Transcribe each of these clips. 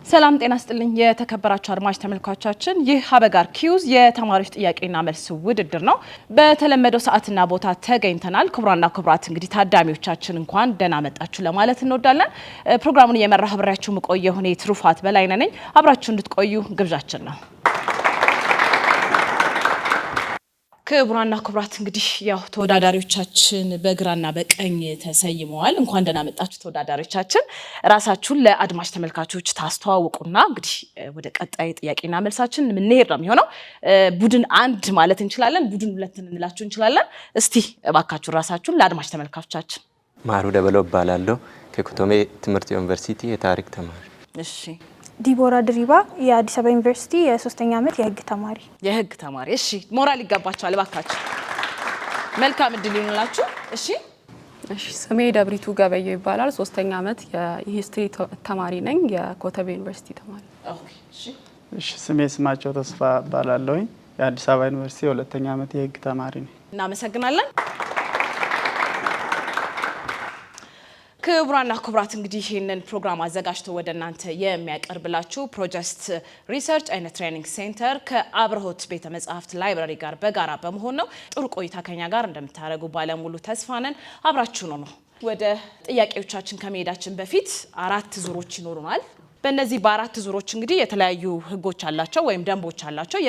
ሰላም ጤና ይስጥልኝ የተከበራችሁ አድማጭ ተመልካቾቻችን፣ ይህ ሀበጋር ኪዩዝ የተማሪዎች ጥያቄና መልስ ውድድር ነው። በተለመደው ሰዓትና ቦታ ተገኝተናል። ክቡራንና ክቡራት እንግዲህ ታዳሚዎቻችን እንኳን ደህና መጣችሁ ለማለት እንወዳለን። ፕሮግራሙን እየመራሁ አብሬያችሁ የምቆየው እኔ ትሩፋት በላይነህ ነኝ። አብራችሁ እንድትቆዩ ግብዣችን ነው። ክቡራንና ክቡራት እንግዲህ ያው ተወዳዳሪዎቻችን በግራና በቀኝ ተሰይመዋል። እንኳን ደህና መጣችሁ ተወዳዳሪዎቻችን። ራሳችሁን ለአድማጭ ተመልካቾች ታስተዋውቁና እንግዲህ ወደ ቀጣይ ጥያቄና መልሳችን ምንሄድ ነው የሚሆነው። ቡድን 1 ማለት እንችላለን፣ ቡድን 2 እንላችሁ እንችላለን። እስቲ እባካችሁ ራሳችሁን ለአድማጭ ተመልካቾቻችን። ማሩ ደበለው እባላለሁ ከኮቶሜ ትምህርት ዩኒቨርሲቲ የታሪክ ተማሪ። እሺ። ዲቦራ ድሪባ የአዲስ አበባ ዩኒቨርሲቲ የ3ኛ ዓመት የህግ ተማሪ። እሺ፣ ሞራል ይገባችኋል እባካችሁ። መልካም እድል ይሁንላችሁ። እሺ፣ ስሜ ደብሪቱ ገበየው ይባላል። 3ኛ ዓመት የሂስትሪ ተማሪ ነኝ፣ የኮተቤ ዩኒቨርሲቲ ተማሪ። እሺ፣ ስሜ ስማቸው ተስፋ እባላለሁ፣ የአዲስ አበባ ዩኒቨርሲቲ 2ኛ ዓመት የህግ ተማሪ ነኝ። እናመሰግናለን። ክቡራንና ክቡራት እንግዲህ ይህንን ፕሮግራም አዘጋጅቶ ወደ እናንተ የሚያቀርብላችሁ ፕሮጀክት ሪሰርች ኤንድ ትሬኒንግ ሴንተር ከአብርሆት ቤተ መጻሕፍት ላይብራሪ ጋር በጋራ በመሆን ነው። ጥሩ ቆይታ ከኛ ጋር እንደምታደርጉ ባለሙሉ ተስፋ ነን። አብራችሁ ነው። ወደ ጥያቄዎቻችን ከመሄዳችን በፊት 4 ዙሮች ይኖሩናል። በእነዚህ በ4 ዙሮች እንግዲህ የተለያዩ ህጎች አላቸው ወይም ደንቦች አላቸው።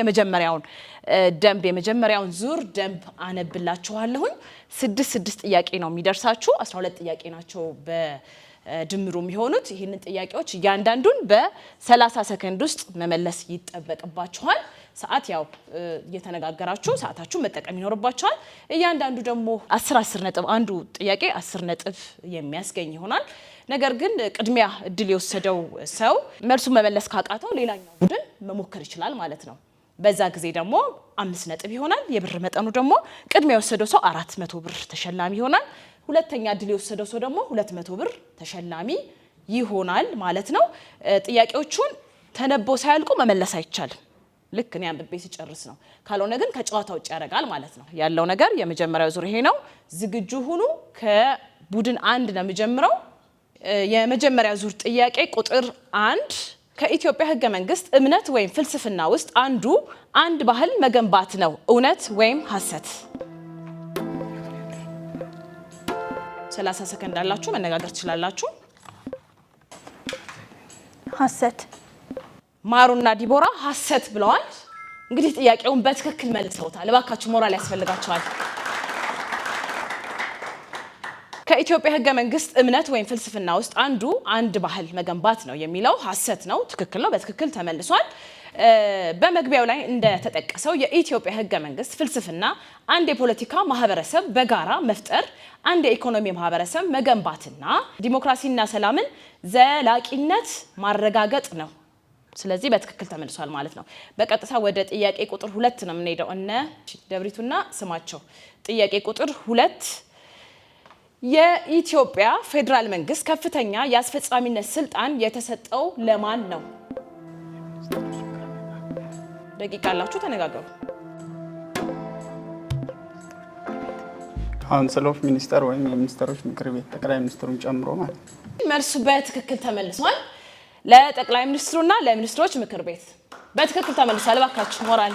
የመጀመሪያውን ዙር ደንብ አነብላችኋለሁኝ። 6 ጥያቄ ነው የሚደርሳችሁ። 12 ጥያቄ ናቸው በድምሩ የሚሆኑት። ይህንን ጥያቄዎች እያንዳንዱን በ30 ሰከንድ ውስጥ መመለስ ይጠበቅባችኋል። ሰዓት ያው እየተነጋገራችሁ ሰዓታችሁን መጠቀም ይኖርባችኋል። እያንዳንዱ ደግሞ 10 ነጥብ፣ አንዱ ጥያቄ 10 ነጥብ የሚያስገኝ ይሆናል። ነገር ግን ቅድሚያ እድል የወሰደው ሰው መልሱን መመለስ ካቃተው ሌላኛው ቡድን መሞከር ይችላል ማለት ነው። በዛ ጊዜ ደግሞ 5 ነጥብ ይሆናል። የብር መጠኑ ደግሞ ቅድሚያ የወሰደው ሰው 400 ብር ተሸላሚ ይሆናል። ሁለተኛ እድል የወሰደው ሰው ደግሞ 200 ብር ተሸላሚ ይሆናል ማለት ነው። ጥያቄዎቹን ተነበው ሳያልቁ መመለስ አይቻልም። ልክ እኔ አንብቤ ሲጨርስ ነው። ካልሆነ ግን ከጨዋታ ውጭ ያደርጋል ማለት ነው። ያለው ነገር የመጀመሪያው ዙር ይሄ ነው። ዝግጁ ሁኑ። ከቡድን 1 ነው የሚጀምረው። የመጀመሪያ ዙር ጥያቄ ቁጥር 1 ከኢትዮጵያ ሕገ መንግስት እምነት ወይም ፍልስፍና ውስጥ አንድ ባህል መገንባት ነው፣ እውነት ወይም ሐሰት? 30 ሰከንድ አላችሁ፣ መነጋገር ትችላላችሁ። ሐሰት። ማሩና ዲቦራ ሐሰት ብለዋል። እንግዲህ ጥያቄውን በትክክል መልሰውታል። እባካችሁ ሞራል ያስፈልጋቸዋል። ከኢትዮጵያ ሕገ መንግስት እምነት ወይም ፍልስፍና ውስጥ አንድ ባህል መገንባት ነው የሚለው ሐሰት ነው። ትክክል ነው፣ በትክክል ተመልሷል። በመግቢያው ላይ እንደተጠቀሰው የኢትዮጵያ ሕገ መንግስት ፍልስፍና አንድ የፖለቲካ ማህበረሰብ በጋራ መፍጠር፣ አንድ የኢኮኖሚ ማህበረሰብ መገንባትና ዲሞክራሲና ሰላምን ዘላቂነት ማረጋገጥ ነው። ስለዚህ በትክክል ተመልሷል ማለት ነው። በቀጥታ ወደ ጥያቄ ቁጥር 2 ነው የምንሄደው። እነ ደብሪቱና ስማቸው። ጥያቄ ቁጥር 2 የኢትዮጵያ ፌዴራል መንግስት ከፍተኛ የአስፈጻሚነት ስልጣን የተሰጠው ለማን ነው? ደቂቃ አላችሁ፣ ተነጋገሩ። ካውንስል ኦፍ ሚኒስተር ወይም የሚኒስተሮች ምክር ቤት ጠቅላይ ሚኒስትሩን ጨምሮ ማለት ነው። መልሱ በትክክል ተመልሷል። ለጠቅላይ ሚኒስትሩና ለሚኒስትሮች ምክር ቤት በትክክል ተመልሷል። እባካችሁ ሞራል።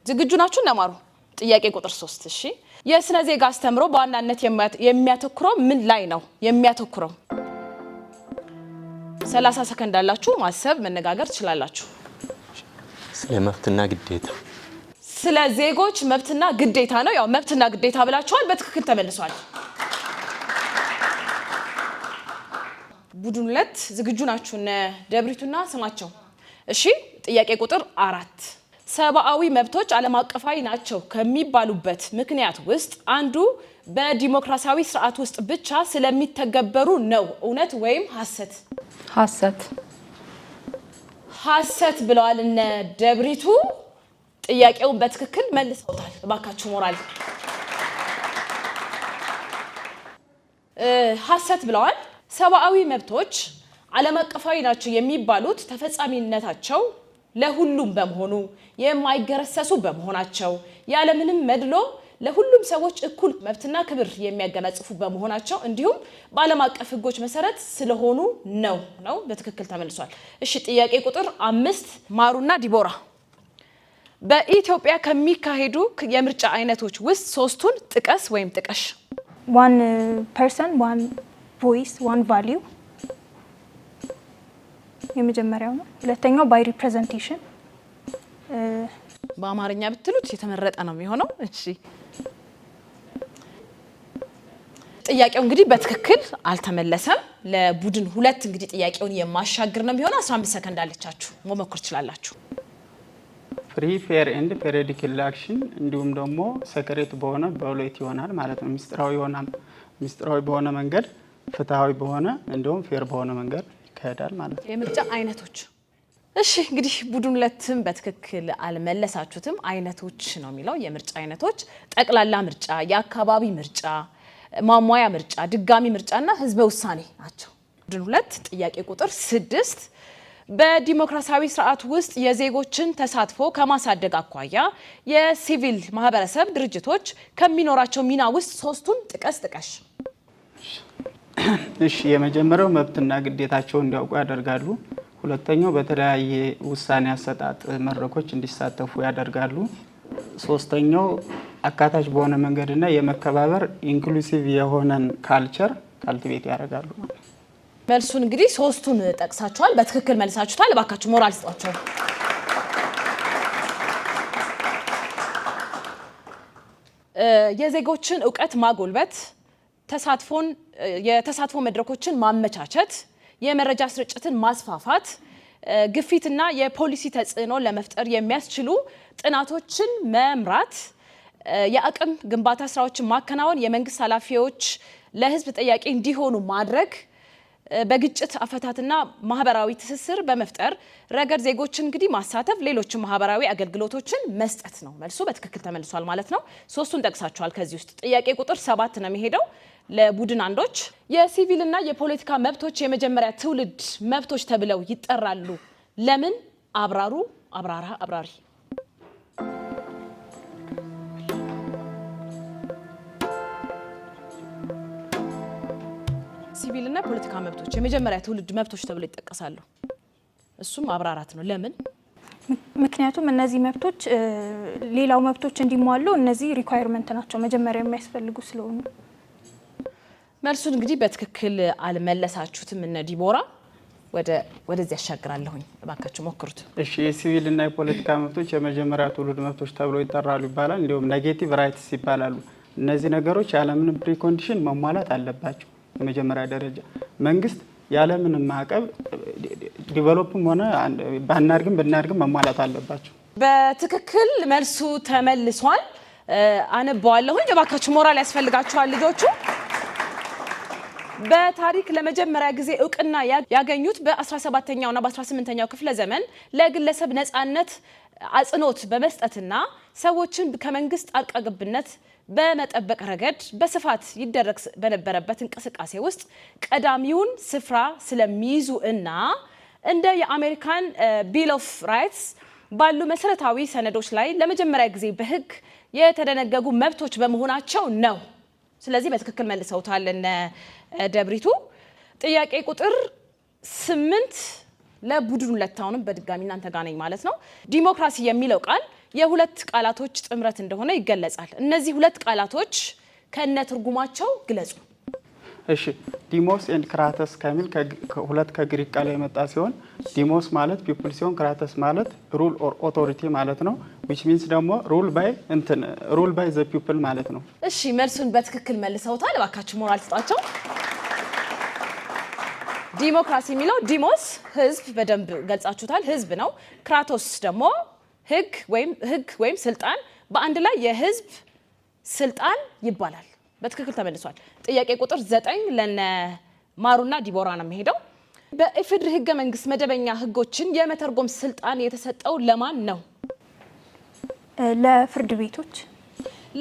ዝግጁ ናችሁ? እነማሩ ጥያቄ ቁጥር 3 እሺ። የስነ ዜጋ አስተምሮ በዋናነት የሚያተኩረው ምን ላይ ነው የሚያተኩረው? 30 ሰከንድ አላችሁ፣ ማሰብ መነጋገር ትችላላችሁ። ስለ መብትና ግዴታ። ስለ ዜጎች መብትና ግዴታ ነው። ያው መብትና ግዴታ ብላችኋል፣ በትክክል ተመልሷል። ቡድን 2 ዝግጁ ናችሁ? እነ ደብሪቱና ስማቸው። እሺ። ጥያቄ ቁጥር 4 ሰብአዊ መብቶች ዓለም አቀፋዊ ናቸው ከሚባሉበት ምክንያት ውስጥ አንዱ በዲሞክራሲያዊ ስርዓት ውስጥ ብቻ ስለሚተገበሩ ነው፣ እውነት ወይም ሐሰት? ሐሰት ብለዋል እነ ደብሪቱ። ጥያቄውን በትክክል መልሰውታል። እባካችሁ ሞራል። ሐሰት ብለዋል። ሰብአዊ መብቶች ዓለም አቀፋዊ ናቸው የሚባሉት ተፈጻሚነታቸው ለሁሉም በመሆኑ የማይገረሰሱ በመሆናቸው ያለምንም መድሎ ለሁሉም ሰዎች እኩል መብትና ክብር የሚያገናጽፉ በመሆናቸው እንዲሁም በዓለም አቀፍ ሕጎች መሰረት ስለሆኑ ነው በትክክል ተመልሷል። እሺ ጥያቄ ቁጥር 5 ማሩና ዲቦራ በኢትዮጵያ ከሚካሄዱ የምርጫ አይነቶች ውስጥ ሶስቱን ጥቀስ ወይም ጥቀሽ። one person one voice one value የመጀመሪያው ነው። ሁለተኛው by representation በአማርኛ ብትሉት የተመረጠ ነው የሚሆነው። እሺ ጥያቄው እንግዲህ በትክክል አልተመለሰም። ለቡድን 2 እንግዲህ ጥያቄውን የማሻገር ነው የሚሆነው። 15 ሰከንድ አለቻችሁ መሞከር ትችላላችሁ። ፍሪ ፌር ኤንድ ፔሪዮዲክ ኢሌክሽን እንዲሁም ደግሞ ሰክሬት በሆነ በሁለት ይሆናል ማለት ነው። ሚስጥራዊ በሆነ መንገድ፣ ፍትሃዊ በሆነ እንዲሁም ፌር በሆነ መንገድ ይካሄዳል ማለት ነው። የምርጫ አይነቶች። እሺ እንግዲህ ቡድን 2 በትክክል አልመለሳችሁትም። አይነቶች ነው የሚለው የምርጫ አይነቶች ጠቅላላ ምርጫ፣ የአካባቢ ምርጫ፣ ማሟያ ምርጫ፣ ድጋሚ ምርጫና ህዝበ ውሳኔ ናቸው። ቡድን 2 ጥያቄ ቁጥር 6 በዲሞክራሲያዊ ስርዓት ውስጥ የዜጎችን ተሳትፎ ከማሳደግ አኳያ የሲቪል ማህበረሰብ ድርጅቶች ከሚኖራቸው ሚና ውስጥ ሶስቱን ጥቀሽ። እሺ የመጀመሪያው መብትና ግዴታቸውን እንዲያውቁ ያደርጋሉ። ሁለተኛው በተለያየ ውሳኔ አሰጣጥ መድረኮች እንዲሳተፉ ያደርጋሉ። ሶስተኛው አካታች በሆነ መንገድና የመከባበር ኢንክሉሲቭ የሆነን ካልቸር ካልቲቬት ያደርጋሉ። መልሱን እንግዲህ ሶስቱን ጠቅሳችኋል፣ በትክክል መልሳችሁታል። እባካችሁ ሞራል ስጧቸው። የዜጎችን እውቀት ማጎልበት፣ የተሳትፎ መድረኮችን ማመቻቸት፣ የመረጃ ስርጭትን ማስፋፋት፣ ግፊትና የፖሊሲ ተጽዕኖ ለመፍጠር የሚያስችሉ ጥናቶችን መምራት፣ የአቅም ግንባታ ስራዎችን ማከናወን፣ የመንግስት ኃላፊዎች ለህዝብ ተጠያቂ እንዲሆኑ ማድረግ፣ በግጭት አፈታትና ማህበራዊ ትስስር በመፍጠር ረገድ ዜጎችን እንግዲህ ማሳተፍ፣ ሌሎች ማህበራዊ አገልግሎቶችን መስጠት ነው። መልሱ በትክክል ተመልሷል ማለት ነው። ሶስቱን ጠቅሳችኋል። ከዚህ ውስጥ ጥያቄ ቁጥር 7 ነው የሚሄደው ለቡድን አንዶች። የሲቪልና የፖለቲካ መብቶች የመጀመሪያ ትውልድ መብቶች ተብለው ይጠራሉ። ለምን? አብራሩ፣ አብራሪ። ሲቪልና የፖለቲካ መብቶች የመጀመሪያ ትውልድ መብቶች ተብለው ይጠቀሳሉ። እሱም አብራራት ነው። ለምን? ምክንያቱም እነዚህ መብቶች ሌላው መብቶች እንዲሟሉ እነዚህ ሪኳየርመንት ናቸው፣ መጀመሪያ የሚያስፈልጉ ስለሆኑ። መልሱን እንግዲህ በትክክል አልመለሳችሁትም። እነ ዲቦራ ወደዚህ ያሻግራለሁኝ፣ እባካችሁ ሞክሩት። እሺ የሲቪልና የፖለቲካ መብቶች የመጀመሪያ ትውልድ መብቶች ተብለው ይጠራሉ ይባላል። እንዲሁም ኔጌቲቭ ራይትስ ይባላሉ። እነዚህ ነገሮች ያለምንም ፕሪኮንዲሽን መሟላት አለባቸው። የመጀመሪያ ደረጃ መንግስት ያለምንም ማዕቀብ ዲቨሎፕም ሆነ ብናድግም መሟላት አለባቸው። በትክክል መልሱ ተመልሷል። አነባዋለሁኝ፣ እባካችሁ ሞራል ያስፈልጋችኋል ልጆቹ። በታሪክ ለመጀመሪያ ጊዜ እውቅና ያገኙት በ17ኛውና በ18ኛው ክፍለ ዘመን ለግለሰብ ነፃነት አጽንኦት በመስጠትና ሰዎችን ከመንግስት ጣልቃ ገብነት በመጠበቅ ረገድ በስፋት ይደረግ በነበረበት እንቅስቃሴ ውስጥ ቀዳሚውን ስፍራ ስለሚይዙ እና እንደ የአሜሪካን ቢል ኦፍ ራይትስ ባሉ መሰረታዊ ሰነዶች ላይ ለመጀመሪያ ጊዜ በህግ የተደነገጉ መብቶች በመሆናቸው ነው። ስለዚህ በትክክል መልሰውታል እነ ደብሪቱ። ጥያቄ ቁጥር 8 ለቡድን 2 አሁንም በድጋሚ እናንተ ጋር ነኝ ማለት ነው። ዲሞክራሲ የሚለው ቃል የሁለት ቃላቶች ጥምረት እንደሆነ ይገለጻል። እነዚህ ሁለት ቃላቶች ከነ ትርጉማቸው ግለጹ። እሺ ዲሞስ ኤንድ ክራተስ ከሚል ሁለት ከግሪክ ቃል የመጣ ሲሆን ዲሞስ ማለት ፒፕል ሲሆን ክራተስ ማለት ሩል ኦር ኦቶሪቲ ማለት ነው። which means ደግሞ ሩል ባይ ዘ ፒፕል ማለት ነው። እሺ መልሱን በትክክል መልሰውታል። እባካችሁ ሞራል ስጧቸው። ዲሞክራሲ የሚለው ዲሞስ ህዝብ፣ በደንብ ገልጻችሁታል፣ ህዝብ ነው። ክራቶስ ደግሞ ህግ ወይም ስልጣን፣ በአንድ ላይ የህዝብ ስልጣን ይባላል። በትክክል ተመልሷል። ጥያቄ ቁጥር 9 ለነ ማሩና ዲቦራ ነው የሚሄደው። በኢፌዴሪ ህገ መንግስት መደበኛ ህጎችን የመተርጎም ስልጣን የተሰጠው ለማን ነው? ለፍርድ ቤቶች።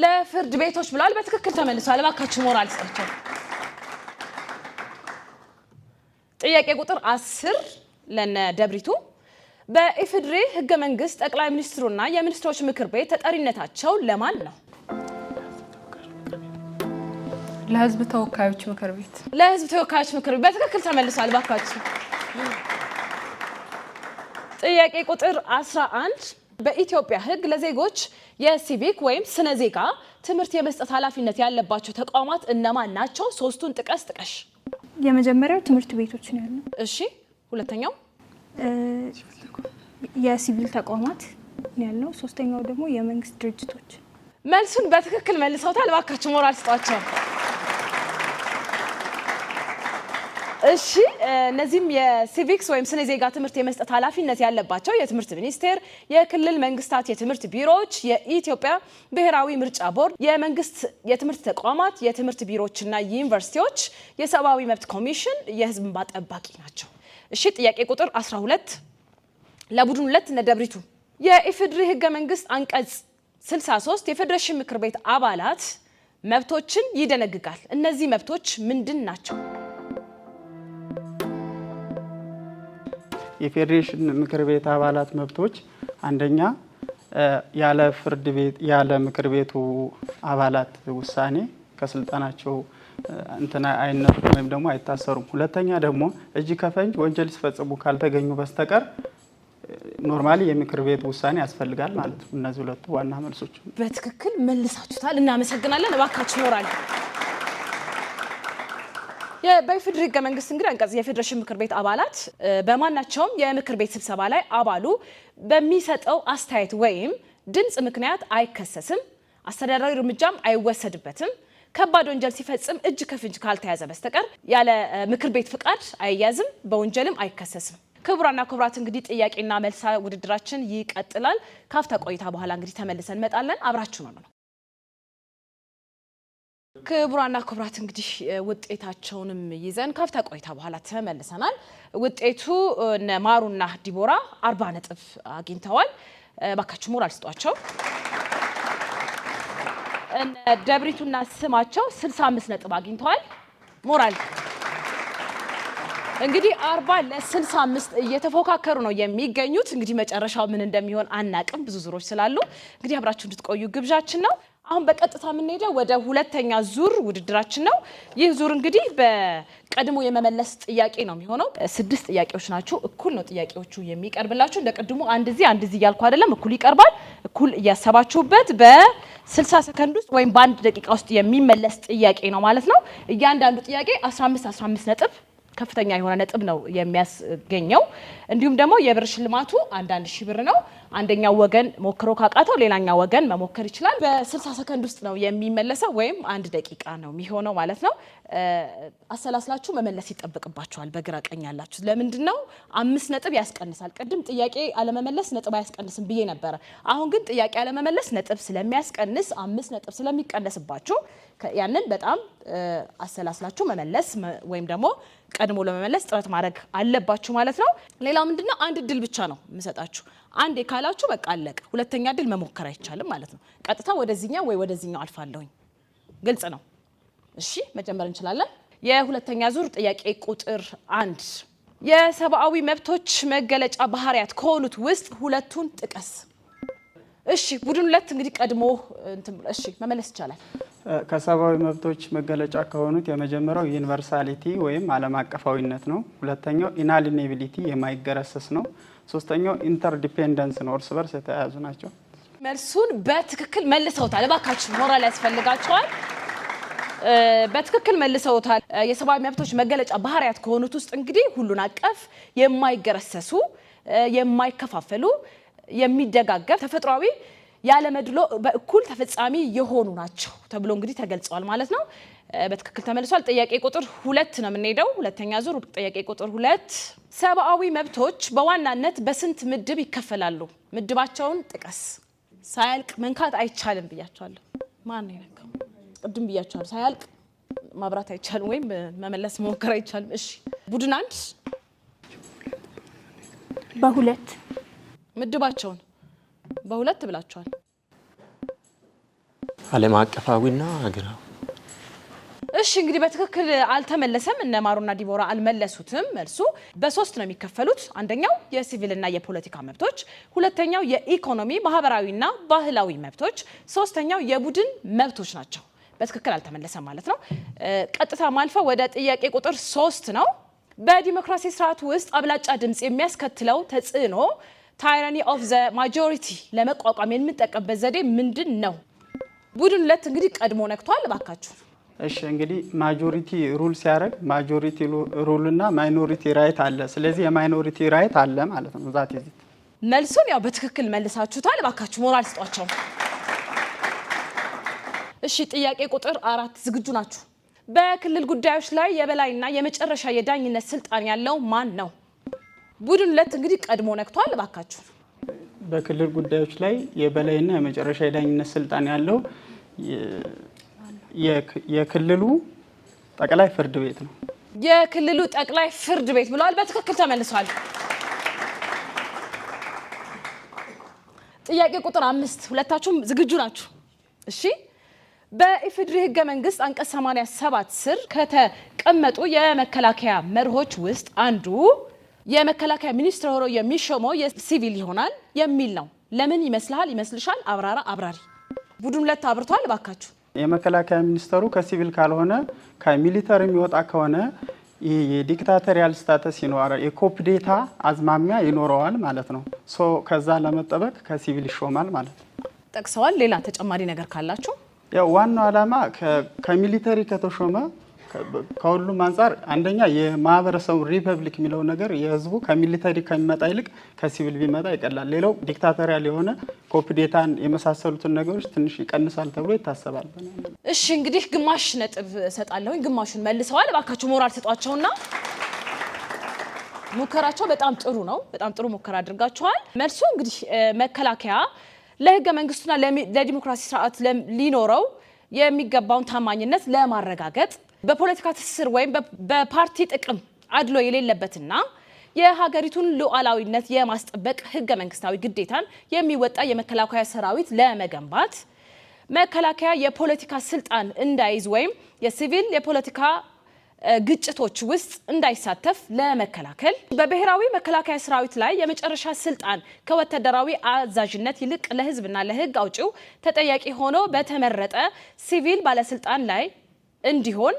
ለፍርድ ቤቶች ብለዋል። በትክክል ተመልሷል። እባካችሁ ሞራል ስጣቸው። ጥያቄ ቁጥር 10 ለነ ደብሪቱ በኢፌዴሪ ህገ መንግስት ጠቅላይ ሚኒስትሩና የሚኒስትሮች ምክር ቤት ተጠሪነታቸው ለማን ነው? ለህዝብ ተወካዮች ምክር ቤት። ለህዝብ ተወካዮች ምክር ቤት በትክክል ተመልሷል። ባካችሁ ጥያቄ ቁጥር 11 በኢትዮጵያ ህግ ለዜጎች የሲቪክ ወይም ስነ ዜጋ ትምህርት የመስጠት ኃላፊነት ያለባቸው ተቋማት እነማን ናቸው? ሶስቱን ጥቀሽ። የመጀመሪያው ትምህርት ቤቶች ነው ያለው። እሺ ሁለተኛው የሲቪል ተቋማት ነው ያለው። ሶስተኛው ደግሞ የመንግስት ድርጅቶች። መልሱን በትክክል መልሰውታል። ባካችሁ ሞራል ስጧቸው። እሺ እነዚህም የሲቪክስ ወይም ስነ ዜጋ ትምህርት የመስጠት ኃላፊነት ያለባቸው የትምህርት ሚኒስቴር፣ የክልል መንግስታት የትምህርት ቢሮዎች፣ የኢትዮጵያ ብሔራዊ ምርጫ ቦርድ፣ የመንግስት የትምህርት ተቋማት፣ የትምህርት ቢሮዎችና ዩኒቨርሲቲዎች፣ የሰብአዊ መብት ኮሚሽን፣ የህዝብ እንባ ጠባቂ ናቸው። እሺ ጥያቄ ቁጥር 12 ለቡድን 2 ነደብሪቱ የኢፌዴሪ ህገ መንግስት አንቀጽ 63 የፌዴሬሽን ምክር ቤት አባላት መብቶችን ይደነግጋል። እነዚህ መብቶች ምንድን ናቸው? የፌዴሬሽን ምክር ቤት አባላት መብቶች አንደኛ ያለ ፍርድ ቤት ያለ ምክር ቤቱ አባላት ውሳኔ ከስልጣናቸው እንትና አይነሱም ወይም ደግሞ አይታሰሩም። ሁለተኛ ደግሞ እጅ ከፈንጅ ወንጀል ሲፈጽሙ ካልተገኙ በስተቀር ኖርማሊ የምክር ቤት ውሳኔ ያስፈልጋል ማለት ነው። እነዚህ ሁለቱ ዋና መልሶች በትክክል መልሳችሁታል። እናመሰግናለን። እባካችሁ ሞራል በኢፌዴሪ ህገ መንግስት እንግዲህ አንቀጽ የፌዴሬሽን ምክር ቤት አባላት በማናቸውም የምክር ቤት ስብሰባ ላይ አባሉ በሚሰጠው አስተያየት ወይም ድምጽ ምክንያት አይከሰስም፣ አስተዳደራዊ እርምጃም አይወሰድበትም፣ ከባድ ወንጀል ሲፈጽም እጅ ከፍንጅ ካልተያዘ በስተቀር ያለ ምክር ቤት ፍቃድ አይያዝም፣ በወንጀልም አይከሰስም። ክቡራና ክቡራት እንግዲህ ጥያቄና መልስ ውድድራችን ይቀጥላል። ካፍታ ቆይታ በኋላ እንግዲህ ተመልሰን እንመጣለን። አብራችሁ ነው። ክቡራና ክቡራት እንግዲህ ውጤታቸውንም ይዘን ካፍታ ቆይታ በኋላ ተመልሰናል። ውጤቱ ማሩና ዲቦራ 40 ነጥብ አግኝተዋል። ባካችሁ ሞራል ስጧቸው። ደብሪቱና ስማቸው 65 ነጥብ አግኝተዋል። ሞራል እንግዲህ 40 ለ65 እየተፎካከሩ ነው የሚገኙት። እንግዲህ መጨረሻው ምን እንደሚሆን አናቅም፣ ብዙ ዙሮች ስላሉ እንግዲህ አብራችሁ እንድትቆዩ ግብዣችን ነው። አሁን በቀጥታ የምንሄደው ወደ ሁለተኛ ዙር ውድድራችን ነው። ይህ ዙር እንግዲህ በቀድሞ የመመለስ ጥያቄ ነው የሚሆነው። 6 ጥያቄዎች ናቸው። እኩል ነው ጥያቄዎቹ የሚቀርብላችሁ። እንደ ቀድሞ አንድ እዚህ እያልኩ አይደለም፣ እኩል ይቀርባል። እኩል እያሰባችሁበት በ60 ሰከንድ ውስጥ ወይም በአንድ ደቂቃ ውስጥ የሚመለስ ጥያቄ ነው ማለት ነው። እያንዳንዱ ጥያቄ 15 ነጥብ ከፍተኛ የሆነ ነጥብ ነው የሚያስገኘው። እንዲሁም ደግሞ የብር ሽልማቱ 1000 ብር ነው። አንደኛው ወገን ሞክሮ ካቃተው ሌላኛው ወገን መሞከር ይችላል። በ60 ሰከንድ ውስጥ ነው የሚመለሰው ወይም 1 ደቂቃ ነው የሚሆነው ማለት ነው። አሰላስላችሁ መመለስ ይጠበቅባችኋል። በግራ ቀኝ ያላችሁ ለምንድን ነው 5 ነጥብ ያስቀንሳል? ቅድም ጥያቄ አለመመለስ ነጥብ አያስቀንስም ብዬ ነበረ። አሁን ግን ጥያቄ አለመመለስ ነጥብ ስለሚያስቀንስ 5 ነጥብ ስለሚቀነስባችሁ ያንን በጣም አሰላስላችሁ መመለስ ወይም ደግሞ ቀድሞ ለመመለስ ጥረት ማድረግ አለባችሁ ማለት ነው። ሌላው ምንድነው አንድ እድል ብቻ ነው የምሰጣችሁ። አንዴ ካላችሁ በቃ አለቀ። ሁለተኛ እድል መሞከር አይቻልም ማለት ነው። ቀጥታ ወደዚህኛው ወይ ወደዚህኛው አልፋለሁኝ። ግልጽ ነው? እሺ መጀመር እንችላለን። የሁለተኛ ዙር ጥያቄ ቁጥር 1 የሰብአዊ መብቶች መገለጫ ባህሪያት ከሆኑት ውስጥ ሁለቱን ጥቀስ። እሺ ቡድን 2 እንግዲህ ቀድሞ እሺ መመለስ ይቻላል። ከሰብአዊ መብቶች መገለጫ ከሆኑት የመጀመሪያው ዩኒቨርሳሊቲ ወይም ዓለም አቀፋዊነት ነው። ሁለተኛው ኢናሊኔቢሊቲ የማይገረሰስ ነው። ሶስተኛው ኢንተርዲፔንደንስ ነው። እርስ በርስ የተያያዙ ናቸው። መልሱን በትክክል መልሰውታል። እባካችሁ ሞራል ያስፈልጋቸዋል። በትክክል መልሰውታል። የሰብአዊ መብቶች መገለጫ ባህሪያት ከሆኑት ውስጥ እንግዲህ ሁሉን አቀፍ፣ የማይገረሰሱ፣ የማይከፋፈሉ፣ የሚደጋገፍ፣ ተፈጥሯዊ፣ ያለመድሎ በእኩል ተፈጻሚ የሆኑ ናቸው ተብሎ እንግዲህ ተገልጸዋል ማለት ነው። በትክክል ተመልሷል። ጥያቄ ቁጥር 2 ነው የምንሄደው። ሁለተኛ ዙር ጥያቄ ቁጥር 2 ሰብአዊ መብቶች በዋናነት በስንት ምድብ ይከፈላሉ? ምድባቸውን ጥቀስ። ሳያልቅ መንካት አይቻልም ብያቸዋለሁ። ማን ነው የነካው? ቅድም ብያቸዋለሁ። ሳያልቅ ማብራት አይቻልም ወይም መመለስ መሞከር አይቻልም። እሺ ቡድን 1 በሁለት ምድባቸውን በሁለት ብላቸዋል። ዓለም አቀፋዊና ሀገራዊ። እሺ እንግዲህ በትክክል አልተመለሰም። እነ ማሩና ዲቦራ አልመለሱትም። መልሱ በ3 ነው የሚከፈሉት። አንደኛው የሲቪልና የፖለቲካ መብቶች፣ ሁለተኛው የኢኮኖሚ ማህበራዊና ባህላዊ መብቶች፣ ሶስተኛው የቡድን መብቶች ናቸው። በትክክል አልተመለሰም ማለት ነው። ቀጥታ ማልፈው ወደ ጥያቄ ቁጥር 3 ነው። በዲሞክራሲ ስርዓት ውስጥ አብላጫ ድምጽ የሚያስከትለው ተጽዕኖ ታይራኒ ኦፍ ዘ ማጆሪቲ ለመቋቋም የምንጠቀምበት ዘዴ ምንድን ነው? ቡድን 2 እንግዲህ ቀድሞ ነክቷል። እባካችሁ እሺ እንግዲህ ማጆሪቲ ሩል ሲያደርግ ማጆሪቲ ሩል እና ማይኖሪቲ ራይት አለ። ስለዚህ የማይኖሪቲ ራይት አለ ማለት ነው። ዛት ይዚ መልሱን ያው በትክክል መልሳችሁታል። እባካችሁ ሞራል ስጧቸው። እሺ ጥያቄ ቁጥር 4 ዝግጁ ናችሁ? በክልል ጉዳዮች ላይ የበላይና የመጨረሻ የዳኝነት ስልጣን ያለው ማን ነው? ቡድን 2 እንግዲህ ቀድሞ ነክቷል። እባካችሁ በክልል ጉዳዮች ላይ የበላይና የመጨረሻ የዳኝነት ስልጣን ያለው የክልሉ ጠቅላይ ፍርድ ቤት ነው። የክልሉ ጠቅላይ ፍርድ ቤት ብለዋል። በትክክል ተመልሷል። ጥያቄ ቁጥር 5 ሁለታችሁም ዝግጁ ናችሁ? እሺ በኢፌዴሪ ህገ መንግስት አንቀጽ 87 ስር ከተቀመጡ የመከላከያ መርሆች ውስጥ አንዱ የመከላከያ ሚኒስትር ሆኖ የሚሾመው የሲቪል ይሆናል የሚል ነው። ለምን ይመስልሃል? ይመስልሻል? አብራራ፣ አብራሪ። ቡድን 2 አብርቷል። እባካችሁ የመከላከያ ሚኒስተሩ ከሲቪል ካልሆነ ከሚሊተሪ የሚወጣ ከሆነ ይህ የዲክታቶሪያል ስታተስ ይኖራል፣ የኮፕዴታ አዝማሚያ ይኖረዋል ማለት ነው። ሶ ከዛ ለመጠበቅ ከሲቪል ይሾማል ማለት ነው። ጠቅሰዋል። ሌላ ተጨማሪ ነገር ካላችሁ? ያው ዋናው ዓላማ ከሚሊተሪ ከተሾመ ከሁሉም አንጻር አንደኛ የማህበረሰቡ ሪፐብሊክ የሚለው ነገር የህዝቡ ከሚሊተሪ ከሚመጣ ይልቅ ከሲቪል ቢመጣ ይቀላል። ሌላው ዲክታቶሪያል የሆነ ኮፕዴታን የመሳሰሉትን ነገሮች ትንሽ ይቀንሳል ተብሎ ይታሰባል። እሺ እንግዲህ ግማሽ ነጥብ እሰጣለሁኝ። ግማሹን መልሰዋል። እባካችሁ ሞራል ስጧቸውና ሙከራቸው በጣም ጥሩ ነው። በጣም ጥሩ ሙከራ አድርጋችኋል። መልሱ እንግዲህ መከላከያ ለህገ መንግስቱና ለዲሞክራሲ ስርዓት ሊኖረው የሚገባውን ታማኝነት ለማረጋገጥ በፖለቲካ ትስስር ወይም በፓርቲ ጥቅም አድሎ የሌለበትና የሀገሪቱን ሉዓላዊነት የማስጠበቅ ህገ መንግስታዊ ግዴታን የሚወጣ የመከላከያ ሰራዊት ለመገንባት መከላከያ የፖለቲካ ስልጣን እንዳይዝ ወይም የሲቪል የፖለቲካ ግጭቶች ውስጥ እንዳይሳተፍ ለመከላከል በብሔራዊ መከላከያ ሰራዊት ላይ የመጨረሻ ስልጣን ከወታደራዊ አዛዥነት ይልቅ ለህዝብና ለህግ አውጪው ተጠያቂ ሆኖ በተመረጠ ሲቪል ባለስልጣን ላይ እንዲሆን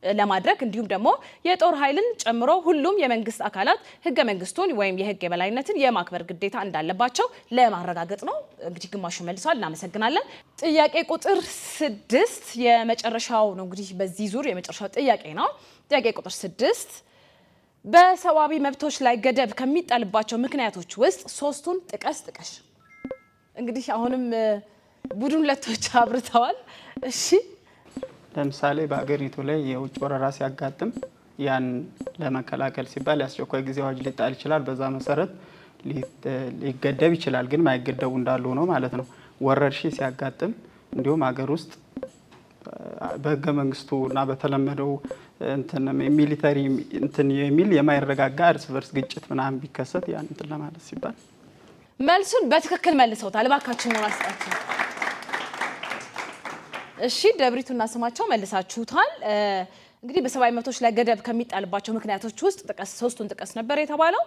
ለማድረግ እንዲሁም ደግሞ የጦር ኃይልን ጨምሮ ሁሉም የመንግስት አካላት ህገ መንግስቱን ወይም የህግ የበላይነትን የማክበር ግዴታ እንዳለባቸው ለማረጋገጥ ነው። እንግዲህ ግማሹ መልሷል። እናመሰግናለን። ጥያቄ ቁጥር 6 የመጨረሻው ነው። እንግዲህ በዚህ ዙር የመጨረሻው ጥያቄ ነው። ጥያቄ ቁጥር 6 በሰብአዊ መብቶች ላይ ገደብ ከሚጣልባቸው ምክንያቶች ውስጥ 3ቱን ጥቀሽ። እንግዲህ አሁንም ቡድን 2 አብርተዋል። እሺ ለምሳሌ በአገሪቱ ላይ የውጭ ወረራ ሲያጋጥም ያን ለመከላከል ሲባል የአስቸኳይ ጊዜ አዋጅ ሊጣል ይችላል። በዛ መሰረት ሊገደብ ይችላል። ግን ማይገደቡ እንዳሉ ነው ማለት ነው። ወረርሽኝ ሲያጋጥም እንዲሁም ሀገር ውስጥ በህገ መንግስቱ እና በተለመደው ሚሊተሪ የሚል የማይረጋጋ እርስ በርስ ግጭት ምናምን ቢከሰት ያን ለማለት ሲባል መልሱን በትክክል መልሰውታል። እባካችሁ ነው ማስጣችሁ። እሺ ደብሪቱና ስማቸው መልሳችሁታል። እንግዲህ በሰብአዊ መብቶች ላይ ገደብ ከሚጣልባቸው ምክንያቶች ውስጥ 3ቱን ጥቀስ ነበር የተባለው።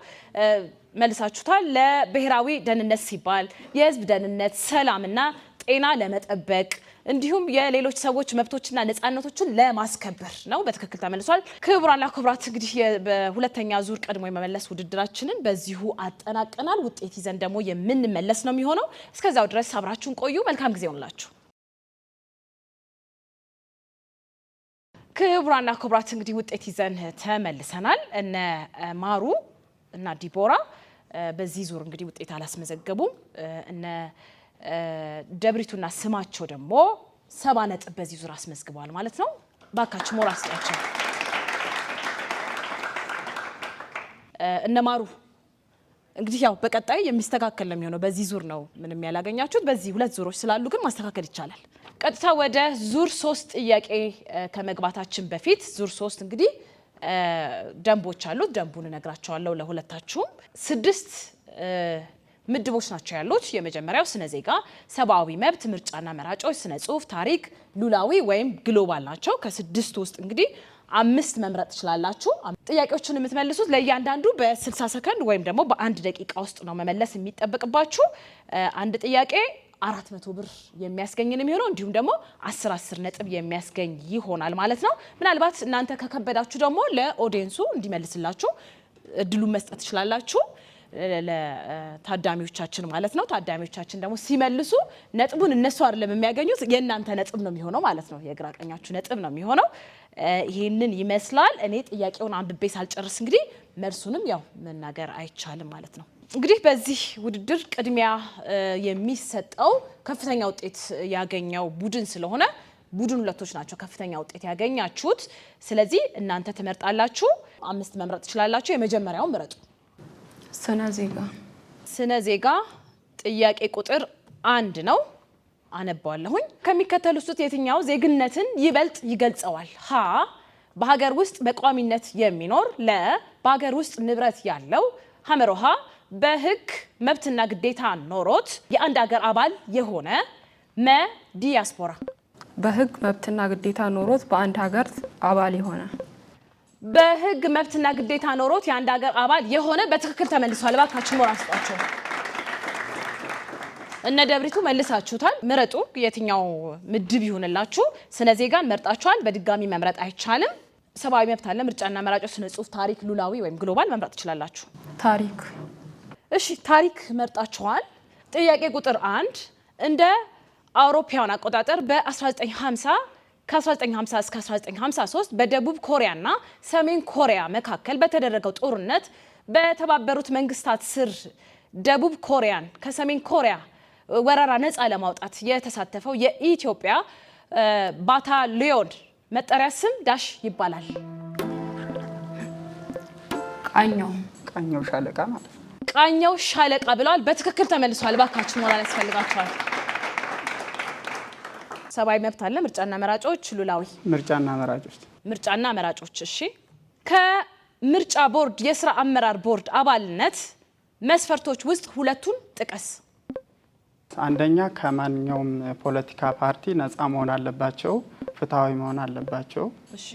መልሳችሁታል። ለብሔራዊ ደህንነት ሲባል የህዝብ ደህንነት፣ ሰላምና ጤና ለመጠበቅ እንዲሁም የሌሎች ሰዎች መብቶችና ነፃነቶችን ለማስከበር ነው። በትክክል ተመልሷል። ክቡራንና ክቡራት እንግዲህ በሁለተኛ ዙር ቀድሞ የመመለስ ውድድራችንን በዚሁ አጠናቀናል። ውጤት ይዘን ደግሞ የምንመለስ ነው የሚሆነው። እስከዛው ድረስ አብራችሁን ቆዩ። መልካም ጊዜ ይሁንላችሁ። ክቡራንና ክቡራት እንግዲህ ውጤት ይዘን ተመልሰናል። እነ ማሩ እና ዲቦራ በዚህ ዙር እንግዲህ ውጤት አላስመዘገቡም። እነ ደብሪቱና ስማቸው ደግሞ 70 ነጥብ በዚህ ዙር አስመዝግበዋል ማለት ነው። ባካችሁ ሞራል ስጣቸው። እነ ማሩ እንግዲህ ያው በቀጣይ የሚስተካከል ነው የሚሆነው። በዚህ ዙር ነው ምንም ያላገኛችሁት። በዚህ 2 ዙሮች ስላሉ ግን ማስተካከል ይቻላል። ቀጥታ ወደ ዙር 3 ጥያቄ ከመግባታችን በፊት ዙር 3 እንግዲህ ደንቦች አሉት። ደንቡን እነግራቸዋለሁ ለሁለታችሁም። 6 ምድቦች ናቸው ያሉት። የመጀመሪያው ስነ ዜጋ፣ ሰብአዊ መብት፣ ምርጫና መራጮች፣ ስነ ጽሁፍ፣ ታሪክ፣ ሉላዊ ወይም ግሎባል ናቸው። ከ6 ውስጥ እንግዲህ 5 መምረጥ ትችላላችሁ። ጥያቄዎችን የምትመልሱት ለእያንዳንዱ በ60 ሰከንድ ወይም ደግሞ በ1 ደቂቃ ውስጥ ነው መመለስ የሚጠበቅባችሁ። አንድ ጥያቄ 400 ብር የሚያስገኝ ነው የሚሆነው። እንዲሁም ደግሞ 10 ነጥብ የሚያስገኝ ይሆናል ማለት ነው። ምናልባት እናንተ ከከበዳችሁ ደግሞ ለኦዲየንሱ እንዲመልስላችሁ እድሉን መስጠት ትችላላችሁ ለታዳሚዎቻችን ማለት ነው። ታዳሚዎቻችን ደግሞ ሲመልሱ ነጥቡን እነሱ አይደለም የሚያገኙት የእናንተ ነጥብ ነው የሚሆነው ማለት ነው። የግራ ቀኛችሁ ነጥብ ነው የሚሆነው። ይሄንን ይመስላል። እኔ ጥያቄውን አንብቤ ሳልጨርስ እንግዲህ መልሱንም ያው መናገር አይቻልም ማለት ነው። እንግዲህ በዚህ ውድድር ቅድሚያ የሚሰጠው ከፍተኛ ውጤት ያገኘው ቡድን ስለሆነ ቡድን ሁለቶች ናቸው ከፍተኛ ውጤት ያገኛችሁት። ስለዚህ እናንተ ትመርጣላችሁ። 5 መምረጥ ትችላላችሁ። የመጀመሪያው ምረጡ። ስነ ዜጋ ጥያቄ ቁጥር 1 ነው። አነባዋለሁኝ። ከሚከተሉት ውስጥ የትኛው ዜግነትን ይበልጥ ይገልጸዋል? ሀ በሀገር ውስጥ በቋሚነት የሚኖር፣ ለ በሀገር ውስጥ ንብረት ያለው፣ ሐመሮሃ በህግ መብትና ግዴታ ኖሮት የአንድ ሀገር አባል የሆነ፣ መ ዲያስፖራ በህግ መብትና ግዴታ ኖሮት በአንድ ሀገር አባል የሆነ። በህግ መብትና ግዴታ ኖሮት የአንድ ሀገር አባል የሆነ በትክክል ተመልሷል። እባካችሁ ሞራል ስጧቸው። እነ ደብሪቱ መልሳችሁታል። ምረጡ። የትኛው ምድብ ይሁንላችሁ? ስነ ዜጋን መርጣችኋል። በድጋሚ መምረጥ አይቻልም። ሰብአዊ መብት አለ፣ ምርጫና መራጮች፣ ስነ ጽሁፍ፣ ታሪክ፣ ሉላዊ ወይም ግሎባል መምረጥ ትችላላችሁ። ታሪክ። እሺ ታሪክ መርጣችኋል። ጥያቄ ቁጥር 1 እንደ አውሮፓውያን አቆጣጠር በ1950 ከ1950 እስከ 1953 በደቡብ ኮሪያና ሰሜን ኮሪያ መካከል በተደረገው ጦርነት በተባበሩት መንግስታት ስር ደቡብ ኮሪያን ከሰሜን ኮሪያ ወረራ ነፃ ለማውጣት የተሳተፈው የኢትዮጵያ ባታሊዮን መጠሪያ ስም ዳሽ ይባላል። ቃኘው ሻለቃ ማለት ነው። ቃኘው ሻለቃ ብለዋል። በትክክል ተመልሷል። ባካችሁ ሞራል ያስፈልጋችኋል። ሰብአዊ መብት አለ፣ ምርጫና መራጮች፣ ሉላዊ ምርጫና መራጮች። እሺ ከምርጫ ቦርድ የስራ አመራር ቦርድ አባልነት መስፈርቶች ውስጥ ሁለቱን ጥቀስ። አንደኛ ከማንኛውም ፖለቲካ ፓርቲ ነፃ መሆን አለባቸው፣ ፍትሃዊ መሆን አለባቸው። እሺ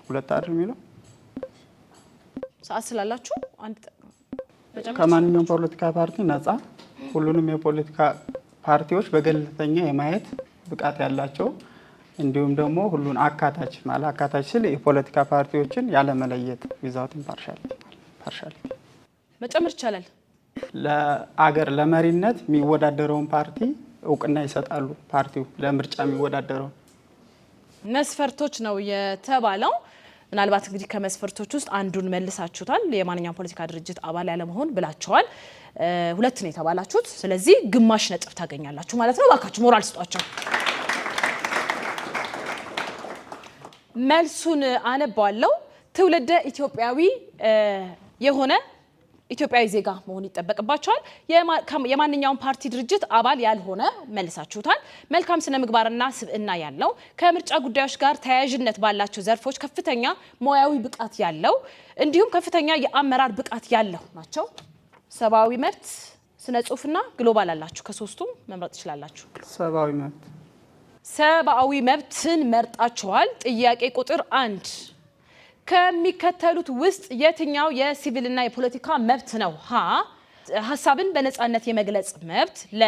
ሁለት አይደል የሚለው ሰዓት ስላላችሁ አንድ ከማንኛውም ፖለቲካ ፓርቲ ነፃ፣ ሁሉንም የፖለቲካ ፓርቲዎች በገለልተኛ የማየት ብቃት ያላቸው፣ እንዲሁም ደግሞ ሁሉን አካታች ማለት አካታች ስል የፖለቲካ ፓርቲዎችን ያለመለየት ዊዛውት ፓርሻሊቲ መጨመር ይቻላል። ለአገር ለመሪነት የሚወዳደረውን ፓርቲ እውቅና ይሰጣሉ። ፓርቲው ለምርጫ የሚወዳደረው መስፈርቶች ነው የተባለው። ምናልባት እንግዲህ ከመስፈርቶች ውስጥ አንዱን መልሳችሁታል። የማንኛውም ፖለቲካ ድርጅት አባል ያለመሆን ብላችኋል። 2 ነው የተባላችሁት። ስለዚህ ግማሽ ነጥብ ታገኛላችሁ ማለት ነው። እባካችሁ ሞራል ስጧቸው። መልሱን አነባዋለሁ። ትውልደ ኢትዮጵያዊ የሆነ ኢትዮጵያዊ ዜጋ መሆን ይጠበቅባቸዋል። የማንኛውም ፓርቲ ድርጅት አባል ያልሆነ መልሳችሁታል። መልካም ስነ ምግባርና ስብዕና ያለው፣ ከምርጫ ጉዳዮች ጋር ተያያዥነት ባላቸው ዘርፎች ከፍተኛ ሙያዊ ብቃት ያለው እንዲሁም ከፍተኛ የአመራር ብቃት ያለው ናቸው። ሰብአዊ መብት፣ ስነ ጽሁፍና ግሎባል አላችሁ። ከሶስቱም መምረጥ ትችላላችሁ። ሰብአዊ መብትን መርጣችኋል። ጥያቄ ቁጥር 1 ከሚከተሉት ውስጥ የትኛው የሲቪልና የፖለቲካ መብት ነው? ሀ ሀሳብን በነፃነት የመግለጽ መብት፣ ለ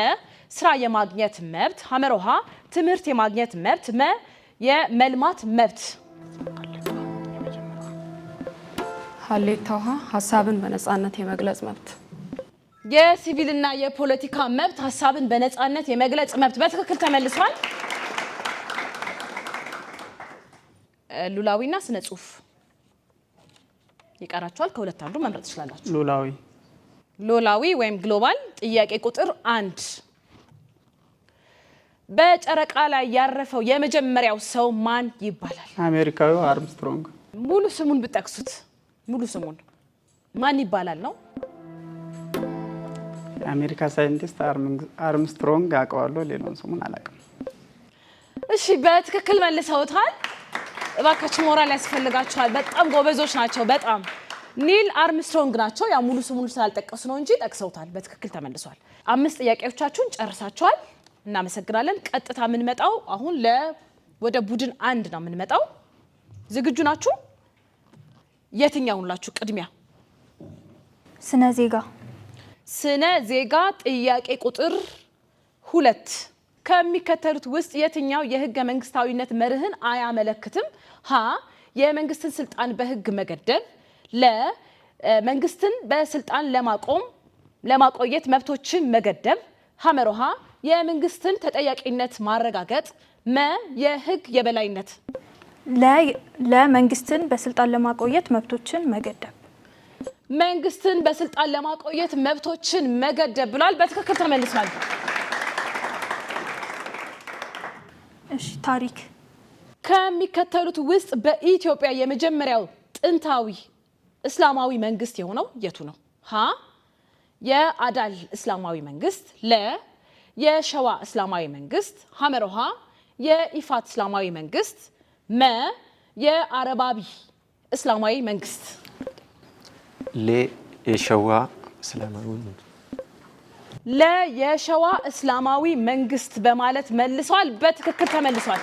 ስራ የማግኘት መብት፣ ሐመሮሃ ትምህርት የማግኘት መብት፣ መ የመልማት መብት። ሀሌታ ውሃ ሀሳብን በነፃነት የመግለጽ መብት። የሲቪልና የፖለቲካ መብት ሀሳብን በነፃነት የመግለጽ መብት በትክክል ተመልሷል። ሉላዊና ስነ ጽሁፍ ይቀራችኋል። ከሁለት አንዱ መምረጥ ትችላላችሁ። ሉላዊ ወይም ግሎባል። ጥያቄ ቁጥር 1 በጨረቃ ላይ ያረፈው የመጀመሪያው ሰው ማን ይባላል? አሜሪካዊው አርምስትሮንግ። ሙሉ ስሙን ብጠቅሱት ሙሉ ስሙን ማን ይባላል ነው? የአሜሪካ ሳይንቲስት አርምስትሮንግ አውቀዋለሁ፣ ሌላውን ስሙን አላውቅም። እሺ በትክክል መልሰውታል። እባካችሁ ሞራል ያስፈልጋችኋል። በጣም ጎበዞች ናቸው። በጣም ኒል አርምስትሮንግ ናቸው። ያ ሙሉ ስሙን ስላልጠቀሱ ነው እንጂ ጠቅሰውታል። በትክክል ተመልሷል። 5 ጥያቄዎቻችሁን ጨርሳችኋል። እናመሰግናለን። ቀጥታ የምንመጣው አሁን ወደ ቡድን 1 ነው የምንመጣው። ዝግጁ ናችሁ? የትኛው ሁላችሁ ቅድሚያ? ስነ ዜጋ። ስነ ዜጋ ጥያቄ ቁጥር 2 ከሚከተሉት ውስጥ የትኛው የህገ መንግስታዊነት መርህን አያመለክትም? ሀ የመንግስትን ስልጣን በህግ መገደብ፣ ለ መንግስትን በስልጣን ለማቆየት መብቶችን መገደብ፣ ሐመሮሃ የመንግስትን ተጠያቂነት ማረጋገጥ፣ መ የህግ የበላይነት። ለመንግስትን በስልጣን ለማቆየት መብቶችን መገደብ። መንግስትን በስልጣን ለማቆየት መብቶችን መገደብ ብሏል። በትክክል ተመልሷል። እሺ ታሪክ ከሚከተሉት ውስጥ በኢትዮጵያ የመጀመሪያው ጥንታዊ እስላማዊ መንግስት የሆነው የቱ ነው? ሀ የአዳል እስላማዊ መንግስት፣ ለ የሸዋ እስላማዊ መንግስት፣ ሐመሮሃ የኢፋት እስላማዊ መንግስት፣ መ የአረባቢ እስላማዊ መንግስት። ለ የሸዋ እስላማዊ መንግስት። ለ የሸዋ እስላማዊ መንግስት በማለት መልሰዋል። በትክክል ተመልሷል።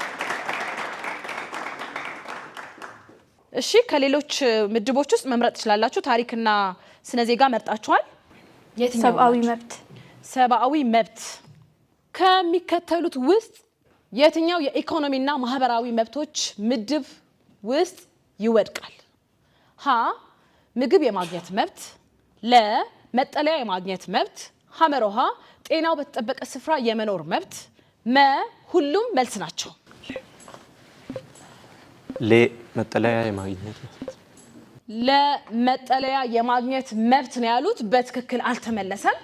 እሺ ከሌሎች ምድቦች ውስጥ መምረጥ ትችላላችሁ። ታሪክና ስነ ዜጋ መርጣችኋል። ሰብአዊ መብት። ሰብአዊ መብት ከሚከተሉት ውስጥ የትኛው የኢኮኖሚና ማህበራዊ መብቶች ምድብ ውስጥ ይወድቃል? ሀ ምግብ የማግኘት መብት፣ ለ መጠለያ የማግኘት መብት፣ ሐመሮሃ ጤናው በተጠበቀ ስፍራ የመኖር መብት፣ መ ሁሉም መልስ ናቸው። ለመጠለያ የማግኘት መብት። ለመጠለያ የማግኘት መብት ነው ያሉት። በትክክል አልተመለሰም።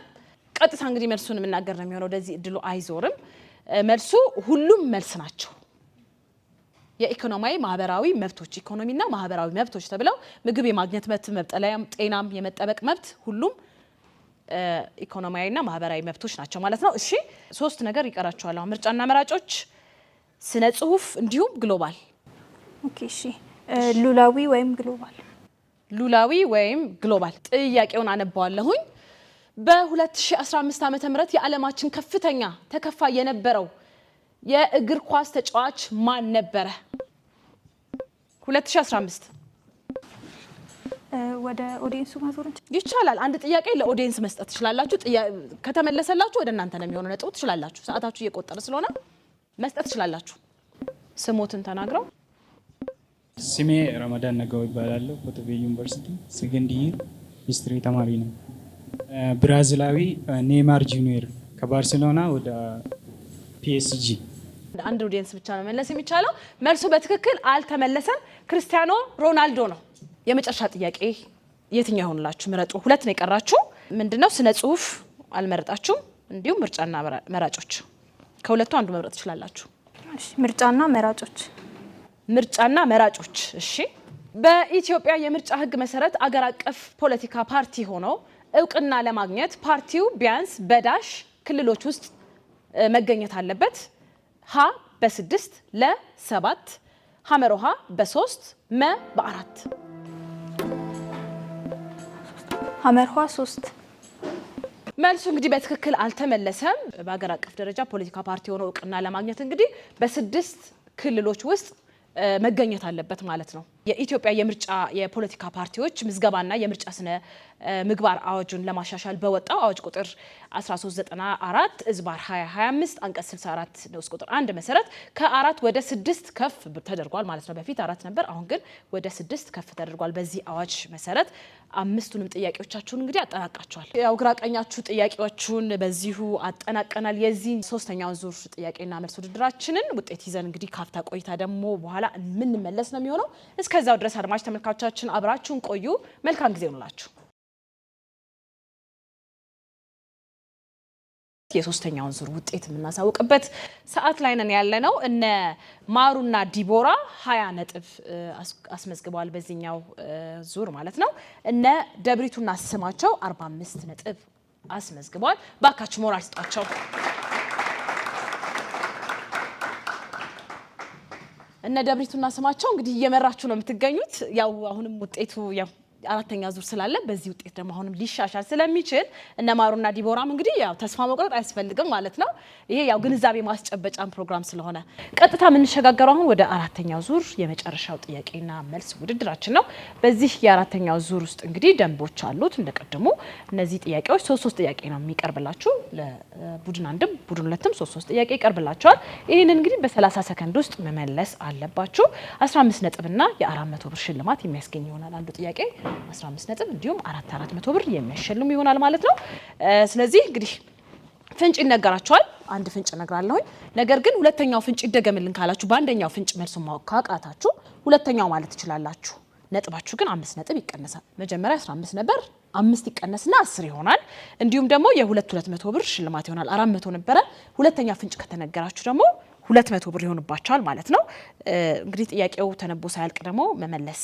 ቀጥታ እንግዲህ መልሱን የምናገር ነው የሚሆነው። ወደዚህ እድሉ አይዞርም። መልሱ ሁሉም መልስ ናቸው። የኢኮኖሚያዊ ማህበራዊ መብቶች፣ ኢኮኖሚና ማህበራዊ መብቶች ተብለው ምግብ የማግኘት መብት፣ መጠለያም፣ ጤናም የመጠበቅ መብት ሁሉም ኢኮኖሚያዊና ማህበራዊ መብቶች ናቸው ማለት ነው። እሺ 3 ነገር ይቀራቸዋል። አሁን ምርጫና መራጮች፣ ስነ ጽሁፍ እንዲሁም ግሎባል። ኦኬ እሺ ሉላዊ ወይም ግሎባል። ሉላዊ ወይም ግሎባል። ጥያቄውን አነባዋለሁኝ። በ2015 ዓ.ም የዓለማችን ከፍተኛ ተከፋይ የነበረው የእግር ኳስ ተጫዋች ማን ነበረ? 2015 ወደ ኦዲየንሱ ማዞር ይቻላል። አንድ ጥያቄ ለኦዲየንስ መስጠት ትችላላችሁ። ከተመለሰላችሁ ወደ እናንተ ነው የሚሆነው። ነጥቡ ትችላላችሁ። ሰዓታችሁ እየቆጠረ ስለሆነ መስጠት ትችላላችሁ። ስሞትን ተናግረው። ስሜ ረመዳን ነጋው ይባላለሁ። ኮተቤ ዩኒቨርሲቲ ሰከንድ ይር ሂስትሪ ተማሪ ነው። ብራዚላዊ ኔይማር ጁኒየር ከባርሴሎና ወደ ፒኤስጂ። አንድ ኦዲየንስ ብቻ ነው መመለስ የሚቻለው። መልሱ በትክክል አልተመለሰም። ክርስቲያኖ ሮናልዶ ነው። የመጨረሻ ጥያቄ የትኛው ይሆንላችሁ? ምረጡ። 2 ነው የቀራችሁ። ምንድነው? ስነ ጽሁፍ አልመረጣችሁም። እንዲሁም ምርጫና መራጮች። ከሁለቱ አንዱ መምረጥ ትችላላችሁ። እሺ ምርጫና መራጮች። ምርጫና መራጮች። እሺ በኢትዮጵያ የምርጫ ሕግ መሰረት አገር አቀፍ ፖለቲካ ፓርቲ ሆኖ እውቅና ለማግኘት ፓርቲው ቢያንስ በዳሽ ክልሎች ውስጥ መገኘት አለበት። ሀ በ6፣ ለ 7፣ ሐመሮሃ በ3፣ መ በ4። ሐመሮሃ 3። መልሱ እንግዲህ በትክክል አልተመለሰም። በአገር አቀፍ ደረጃ ፖለቲካ ፓርቲ ሆኖ እውቅና ለማግኘት እንግዲህ በ6 ክልሎች ውስጥ መገኘት አለበት ማለት ነው። የኢትዮጵያ የምርጫ የፖለቲካ ፓርቲዎች ምዝገባና የምርጫ ስነ ምግባር አዋጁን ለማሻሻል በወጣው አዋጅ ቁጥር 1394 ዝባር 2025 አንቀጽ 64 ንዑስ ቁጥር 1 መሰረት ከ4 ወደ 6 ከፍ ተደርጓል ማለት ነው። በፊት 4 ነበር፣ አሁን ግን ወደ 6 ከፍ ተደርጓል። በዚህ አዋጅ መሰረት 5ቱንም ጥያቄዎቻችሁን እንግዲህ አጠናቃችኋል። ያው ግራ ቀኛችሁ ጥያቄዎቹን በዚሁ አጠናቀናል። የዚህ 3ኛውን ዙር ጥያቄና መልስ ውድድራችንን ውጤት ይዘን እንግዲህ ካፍታ ቆይታ ደግሞ በኋላ የምንመለስ ነው የሚሆነው። እስከዛው ድረስ አድማጭ ተመልካቾቻችን አብራችሁን ቆዩ። መልካም ጊዜ ይሁንላችሁ። የ3ኛውን ዙር ውጤት የምናሳውቅበት ሰዓት ላይ ነን ያለነው። እነ ማሩና ዲቦራ 20 ነጥብ አስመዝግበዋል በዚህኛው ዙር ማለት ነው። እነ ደብሪቱና ስማቸው 45 ነጥብ አስመዝግበዋል። ባካችሁ ሞራል ስጧቸው። እነ ደብሪቱና ስማቸው እንግዲህ እየመራችሁ ነው የምትገኙት። ያው አሁንም ውጤቱ ያው አራተኛ ዙር ስላለ በዚህ ውጤት ደግሞ አሁንም ሊሻሻል ስለሚችል እነ ማሩና ዲቦራም እንግዲህ ያው ተስፋ መቁረጥ አያስፈልግም ማለት ነው። ይሄ ያው ግንዛቤ ማስጨበጫን ፕሮግራም ስለሆነ ቀጥታ የምንሸጋገረው አሁን ወደ አራተኛው ዙር የመጨረሻው ጥያቄና መልስ ውድድራችን ነው። በዚህ የአራተኛው ዙር ውስጥ እንግዲህ ደንቦች አሉት እንደቀደሙ። እነዚህ ጥያቄዎች ሶስት ጥያቄ ነው የሚቀርብላችሁ። ለቡድን አንድም ቡድን ሁለትም ሶስት ጥያቄ ይቀርብላችኋል። ይሄንን እንግዲህ በ30 ሰከንድ ውስጥ መመለስ አለባችሁ። 15 ነጥብና የ400 ብር ሽልማት የሚያስገኝ ይሆናል አንዱ ጥያቄ 15 ነጥብ እንዲሁም 400 ብር የሚያሸልም ይሆናል ማለት ነው። ስለዚህ እንግዲህ ፍንጭ ይነገራችኋል። አንድ ፍንጭ እነግራለሁኝ። ነገር ግን ሁለተኛው ፍንጭ ይደገምልን ካላችሁ በአንደኛው ፍንጭ መልሱን ማወቅ ካቃታችሁ ሁለተኛው ማለት ትችላላችሁ። ነጥባችሁ ግን 5 ነጥብ ይቀነሳል። መጀመሪያ 15 ነበር፣ 5 ይቀነስና 10 ይሆናል። እንዲሁም ደግሞ የ200 ብር ሽልማት ይሆናል። 400 ነበረ። ሁለተኛ ፍንጭ ከተነገራችሁ ደግሞ 200 ብር ይሆንባቸዋል ማለት ነው። እንግዲህ ጥያቄው ተነቦ ሳያልቅ ደግሞ መመለስ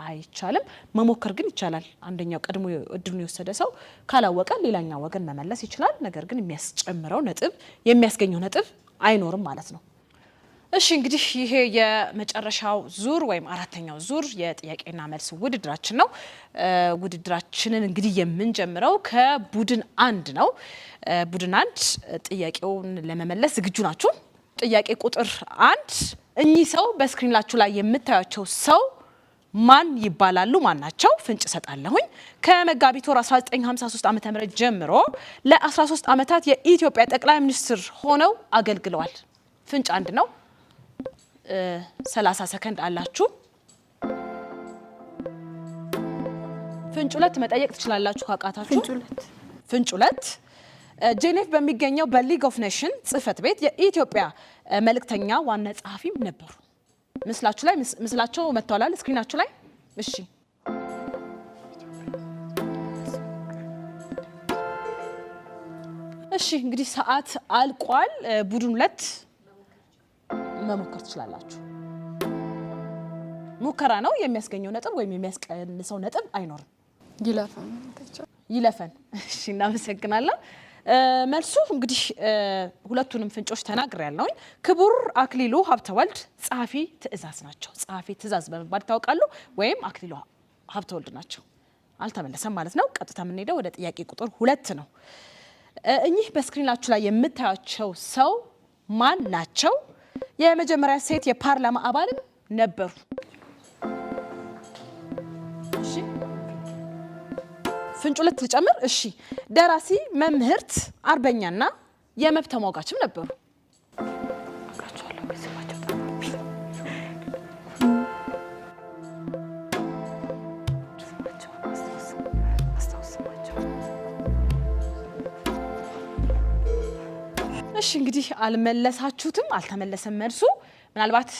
አይቻልም። መሞከር ግን ይቻላል። አንደኛው ቀድሞ እድሉን የወሰደ ሰው ካላወቀ ሌላኛው ወገን መመለስ ይችላል። ነገር ግን የሚያስጨምረው ነጥብ የሚያስገኘው ነጥብ አይኖርም ማለት ነው። እሺ እንግዲህ ይሄ የመጨረሻው ዙር ወይም አራተኛው ዙር የጥያቄና መልስ ውድድራችን ነው። ውድድራችንን እንግዲህ የምንጀምረው ከቡድን አንድ ነው። ቡድን አንድ ጥያቄውን ለመመለስ ዝግጁ ናችሁ? ጥያቄ ቁጥር 1 እኚህ ሰው በስክሪንላችሁ ላይ የምታዩቸው ሰው ማን ይባላሉ? ማን ናቸው? ፍንጭ ሰጣለሁኝ። ከመጋቢት ወር 1953 ዓ.ም ጀምሮ ለ13 ዓመታት የኢትዮጵያ ጠቅላይ ሚኒስትር ሆነው አገልግለዋል። ፍንጭ 1 ነው። 30 ሰከንድ አላችሁ። ፍንጭ 2 መጠየቅ ትችላላችሁ ካቃታችሁ። ፍንጭ 2 ጄኔቭ በሚገኘው በሊግ ኦፍ ኔሽን ጽህፈት ቤት የኢትዮጵያ መልእክተኛ ዋና ጸሐፊም ነበሩ። ምስላቸው መጥቷል ስክሪናችሁ ላይ። እሺ እሺ እንግዲህ ሰዓት አልቋል። ቡድን 2 መሞከር ትችላላችሁ። ሙከራ ነው። የሚያስገኘው ነጥብ ወይም የሚያስቀንሰው ነጥብ አይኖርም። ይለፈን። እሺ እናመሰግናለን። መልሱ እንግዲህ ሁለቱንም ፍንጮች ተናግሬያለሁኝ። ክቡር አክሊሉ ሀብተወልድ ጸሐፊ ትእዛዝ ናቸው። ጸሐፊ ትእዛዝ በመባል ይታወቃሉ። ወይም አክሊሉ ሀብተወልድ ናቸው። አልተመለሰም ማለት ነው። ቀጥታ የምንሄደው ወደ ጥያቄ ቁጥር 2 ነው። እኚህ በስክሪናችሁ ላይ የምታያቸው ሰው ማን ናቸው? የመጀመሪያ ሴት የፓርላማ አባልም ነበሩ። እሺ ፍንጭ 2 ልጨምር። እሺ ደራሲ፣ መምህርት፣ አርበኛና የመብት ተሟጋችም ነበሩ። እሺ እንግዲህ አልመለሳችሁትም፣ አልተመለሰም መልሱ። ምናልባት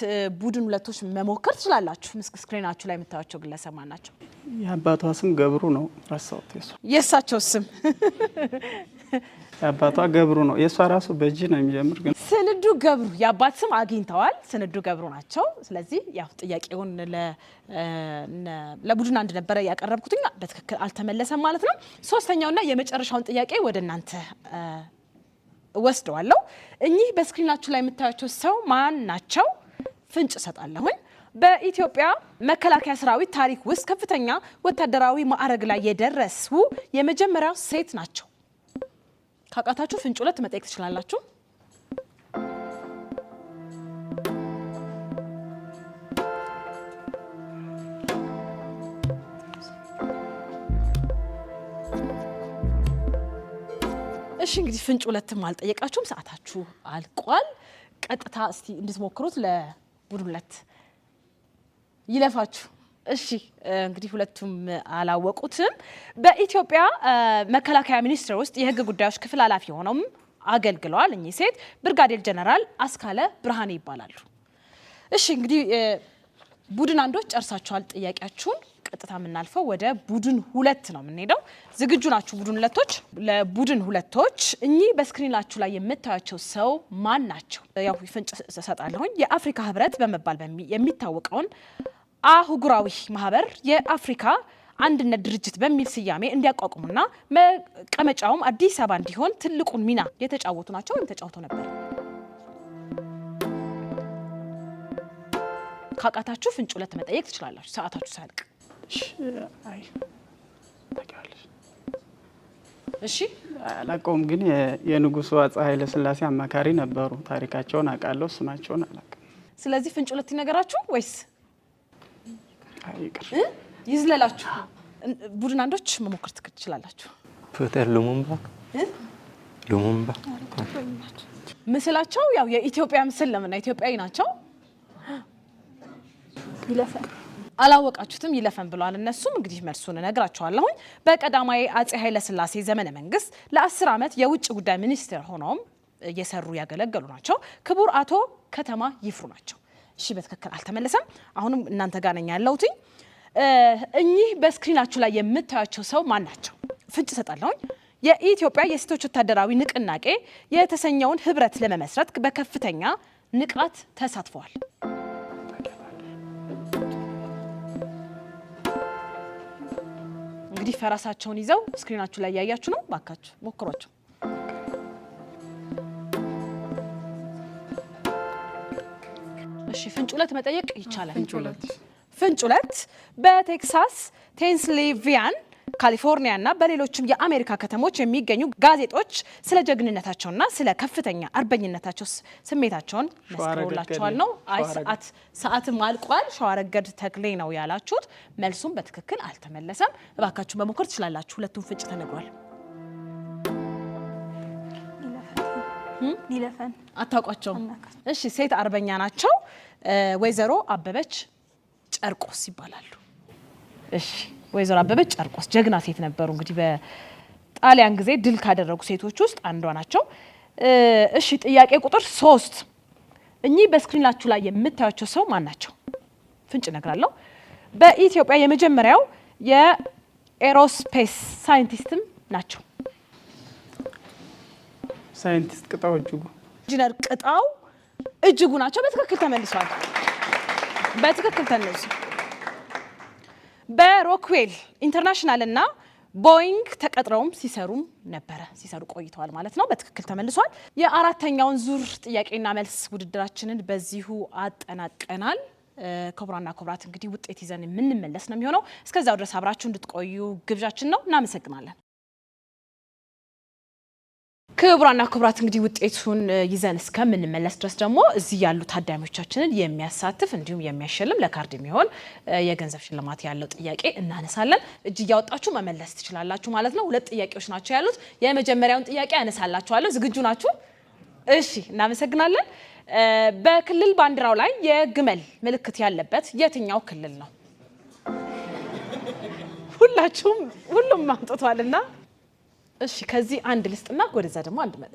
ቡድን 2ቶች መሞከር ትችላላችሁ። ስክሪናችሁ ላይ የምታዩቸው ግለሰብ ማን ናቸው? የአባቷ ስም ገብሩ ነው። ረሳሁት። የእሳቸው ስም የአባቷ ገብሩ ነው። የእሷ ራሱ በእጅ ነው የሚጀምር። ግን ስንዱ ገብሩ የአባት ስም አግኝተዋል። ስንዱ ገብሩ ናቸው። ስለዚህ ያው ጥያቄውን ለቡድን 1 ነበረ ያቀረብኩትኝ፣ በትክክል አልተመለሰም ማለት ነው። ሶስተኛውና የመጨረሻውን ጥያቄ ወደ እናንተ ወስደዋለሁ። እኚህ በስክሪናችሁ ላይ የምታዩቸው ሰው ማን ናቸው? ፍንጭ ሰጣለሁኝ። በኢትዮጵያ መከላከያ ሰራዊት ታሪክ ውስጥ ከፍተኛ ወታደራዊ ማዕረግ ላይ የደረሱ የመጀመሪያው ሴት ናቸው። ካቃታችሁ ፍንጭ 2 መጠየቅ ትችላላችሁ። እሺ እንግዲህ ፍንጭ 2ም አልጠየቃችሁም፣ ሰዓታችሁ አልቋል። ቀጥታ እስቲ እንድትሞክሩት ለቡድን 2 ይለፋችሁ። እሺ እንግዲህ ሁለቱም አላወቁትም። በኢትዮጵያ መከላከያ ሚኒስቴር ውስጥ የሕግ ጉዳዮች ክፍል ኃላፊ ሆነውም አገልግለዋል። እኚህ ሴት ብርጋዴር ጀነራል አስካለ ብርሃኔ ይባላሉ። እሺ እንግዲህ ቡድን 1ዶች ጨርሳችኋል ጥያቄያችሁን። ቀጥታ የምናልፈው ወደ ቡድን 2 ነው የምንሄደው። ዝግጁ ናችሁ ቡድን 2ቶች? ለቡድን 2ቶች እኚህ በስክሪናችሁ ላይ የምታዩቸው ሰው ማን ናቸው? ያው ፍንጭ እሰጣለሁኝ። የአፍሪካ ህብረት በመባል የሚታወቀውን አህጉራዊ ማህበር የአፍሪካ አንድነት ድርጅት በሚል ስያሜ እንዲያቋቁሙና መቀመጫውም አዲስ አበባ እንዲሆን ትልቁን ሚና የተጫወቱ ናቸው ወይም ተጫውተው ነበር። ካቃታችሁ ፍንጭ 2 መጠየቅ ትችላላችሁ፣ ሰዓታችሁ ሳያልቅ። አይ ታውቂዋለሽ? እሺ አላውቀውም፣ ግን የንጉሱ አፄ ኃይለ ሥላሴ አማካሪ ነበሩ። ታሪካቸውን አውቃለሁ፣ ስማቸውን አላውቅም። ስለዚህ ፍንጭ ሁለት ይነገራችሁ ወይስ አይቅር ይዝለላችሁ? ቡድን አንዶች መሞከር ትችላላችሁ። ፒተር ሉሙምባ ሉሙምባ ምስላቸው ያው የኢትዮጵያ ምስል ለምን ኢትዮጵያዊ ናቸው። ይለፈን አላወቃችሁትም? ይለፈን ብለዋል። እነሱም እንግዲህ መልሱን እነግራችኋለሁ። በቀዳማዊ አፄ ኃይለ ሥላሴ ዘመነ መንግስት ለ10 ዓመት የውጭ ጉዳይ ሚኒስትር ሆነው እየሰሩ ያገለገሉ ናቸው። ክቡር አቶ ከተማ ይፍሩ ናቸው። እሺ በትክክል አልተመለሰም። አሁንም እናንተ ጋር ነኝ ያለሁት። እኚህ በስክሪናችሁ ላይ የምታዩቸው ሰው ማን ናቸው? ፍንጭ ሰጣለሁኝ። የኢትዮጵያ የሴቶች ወታደራዊ ንቅናቄ የተሰኘውን ህብረት ለመመስረት በከፍተኛ ንቃት ተሳትፈዋል። እንግዲህ ፈረሳቸውን ይዘው ስክሪናችሁ ላይ ያያችሁ ነው። ባካችሁ ሞክሯቸው። እሺ ፍንጭ ሁለት መጠየቅ ይቻላል። ፍንጭ ሁለት በቴክሳስ ፔንስልቬኒያ፣ ካሊፎርኒያ እና በሌሎችም የአሜሪካ ከተሞች የሚገኙ ጋዜጦች ስለ ጀግንነታቸውና ስለ ከፍተኛ አርበኝነታቸው ስሜታቸውን መስክረውላቸዋል ነው። አይ ሰዓትም አልቋል። ሸዋረገድ ተክሌ ነው ያላችሁት። መልሱም በትክክል አልተመለሰም። እባካችሁ መሞከር ትችላላችሁ። ሁለቱም ፍንጭ ተነግሯል። ይለፈን አታውቋቸውም? እሺ ሴት አርበኛ ናቸው። ወይዘሮ አበበች ጨርቆስ ይባላሉ። እሺ ወይዘሮ አበበች ጨርቆስ ጀግና ሴት ነበሩ። እንግዲህ በጣሊያን ጊዜ ድል ካደረጉ ሴቶች ውስጥ አንዷ ናቸው። እሺ ጥያቄ ቁጥር 3 እኚህ በስክሪናችሁ ላይ የምታዩቸው ሰው ማን ናቸው? ፍንጭ እነግራለሁ። በኢትዮጵያ የመጀመሪያው የኤሮስፔስ ሳይንቲስትም ናቸው። ሳይንቲስት ቅጣው እጅጉ ኢንጂነር ቅጣው እጅጉ ናቸው። በትክክል ተመልሷል። በትክክል ተነሱ። በሮክዌል ኢንተርናሽናል እና ቦይንግ ተቀጥረውም ሲሰሩ ቆይተዋል ማለት ነው። በትክክል ተመልሷል። የአራተኛውን ዙር ጥያቄና መልስ ውድድራችንን በዚሁ አጠናቀናል። ክቡራንና ክቡራት እንግዲህ ውጤት ይዘን የምንመለስ ነው የሚሆነው። እስከዛው ድረስ አብራችሁ እንድትቆዩ ግብዣችን ነው። እናመሰግናለን። ክቡራንና ክቡራት እንግዲህ ውጤቱን ይዘን እስከምንመለስ ድረስ ደግሞ እዚህ ያሉ ታዳሚዎቻችንን የሚያሳትፍ እንዲሁም የሚያሸልም ለካርድ የሚሆን የገንዘብ ሽልማት ያለው ጥያቄ እናነሳለን። እጅ እያወጣችሁ መመለስ ትችላላችሁ ማለት ነው። 2 ጥያቄዎች ናቸው ያሉት። የመጀመሪያውን ጥያቄ አነሳላችኋለሁ። ዝግጁ ናችሁ? እሺ እናመሰግናለን። በክልል ባንዲራው ላይ የግመል ምልክት ያለበት የትኛው ክልል ነው? ሁሉም አምጥቷልና እሺ ከዚህ አንድ ልስጥና ወደዛ ደግሞ አንድ መጥ።